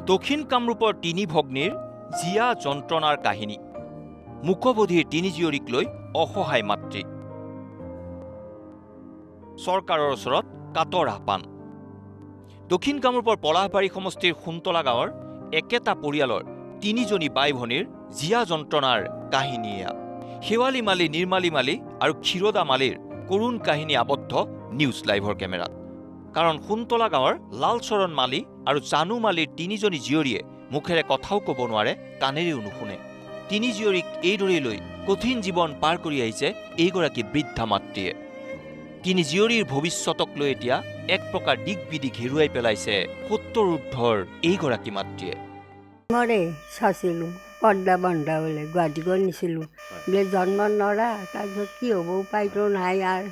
দক্ষিণ কামৰূপৰ তিনি ভগ্নীৰ জিয়া যন্ত্ৰণাৰ কাহিনী মুখবধিৰ তিনি জীয়ৰীক লৈ অসহায় মাতৃ চৰকাৰৰ ওচৰত কাতৰ আহ্বান দক্ষিণ কামৰূপৰ পলাশবাৰী সমষ্টিৰ সোণতলা গাঁৱৰ একেটা পৰিয়ালৰ তিনিজনী বাই ভনীৰ জিয়া যন্ত্ৰণাৰ কাহিনী এয়া শেৱালী মালী নিৰ্মালী মালী আৰু ক্ষীৰোদা মালীৰ কৰুণ কাহিনী আবদ্ধ নিউজ লাইভৰ কেমেৰাত কাৰণ সোণতলা গাঁৱৰ লালচৰণ মালী আৰু জানু মালীৰ তিনিজনী জীয়ৰীয়ে মুখেৰে কথাও ক'ব নোৱাৰে কাণেৰেও নুশুনে তিনি জীয়ৰীক এইদৰে লৈ কঠিন জীৱন পাৰ কৰি আহিছে এইগৰাকী বৃদ্ধা মাতৃয়ে তিনি জীয়ৰীৰ ভৱিষ্যতক লৈ এতিয়া এক প্ৰকাৰ দিক বিদিক হেৰুৱাই পেলাইছে ৭০ ঊৰ্ধৰ এইগৰাকী মাতৃয়ে মৰে চাইছিলোঁ পৰ্দা বন্ধা বোলে গুৱাহাটী গৈ নিছিলোঁ বোলে জন্ম নৰা তাৰপিছত কি হ'ব উপায়টো নাই আৰু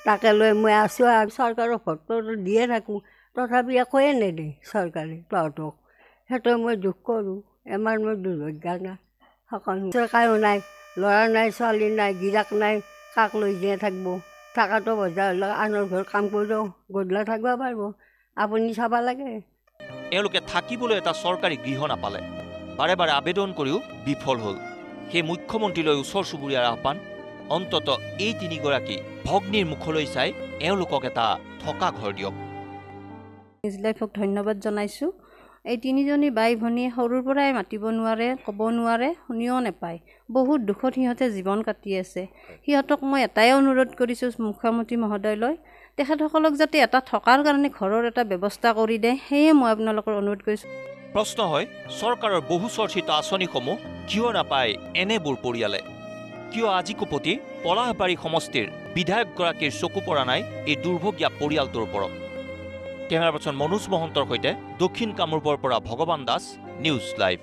তাকে লৈ মই আছোঁ আৰু চৰকাৰৰ ভোটটো দিয়ে থাকোঁ তথাপি একোৱে নেদে চৰকাৰে তহঁতক সেইটো মই দুখ কৰোঁ এমাৰ মই দুৰ্ভাগ্য না সকলো কায়ো নাই ল'ৰা নাই ছোৱালী নাই গিৰাক নাই কাক লৈ জীয়াই থাকিব থকাটো বজাৰ হ'লে আনৰ ঘৰ কাম কৰিলেও গধূলা থাকিব পাৰিব আপুনি চাব লাগে এওঁলোকে থাকিবলৈ এটা চৰকাৰী গৃহ নাপালে বাৰে বাৰে আবেদন কৰিও বিফল হ'ল সেই মুখ্যমন্ত্ৰীলৈ ওচৰ চুবুৰীয়াৰ আহ্বান অন্তত এই তিনিগৰাকী ভগ্নীৰ মুখলৈ চাই এওঁলোকক এটা থকা ঘৰ দিয়ক নিউজ লাইভক ধন্যবাদ জনাইছোঁ এই তিনিজনী বাই ভনীয়ে সৰুৰ পৰাই মাতিব নোৱাৰে ক'ব নোৱাৰে শুনিও নাপায় বহুত দুখত সিহঁতে জীৱন কাটি আছে সিহঁতক মই এটাই অনুৰোধ কৰিছোঁ মুখ্যমন্ত্ৰী মহোদয়লৈ তেখেতসকলক যাতে এটা থকাৰ কাৰণে ঘৰৰ এটা ব্যৱস্থা কৰি দিয়ে সেয়ে মই আপোনালোকৰ অনুৰোধ কৰিছোঁ প্ৰশ্ন হয় চৰকাৰৰ বহু চৰ্চিত আঁচনিসমূহ কিয় নাপায় এনেবোৰ পৰিয়ালে কিয় আজিকোপতি পলাশবাৰী সমষ্টিৰ বিধায়কগৰাকীৰ চকু পৰা নাই এই দুৰ্ভগীয়া পৰিয়ালটোৰ ওপৰত কেমেৰা পাৰ্চন মনোজ মহন্তৰ সৈতে দক্ষিণ কামৰূপৰ পৰা ভগৱান দাস নিউজ লাইভ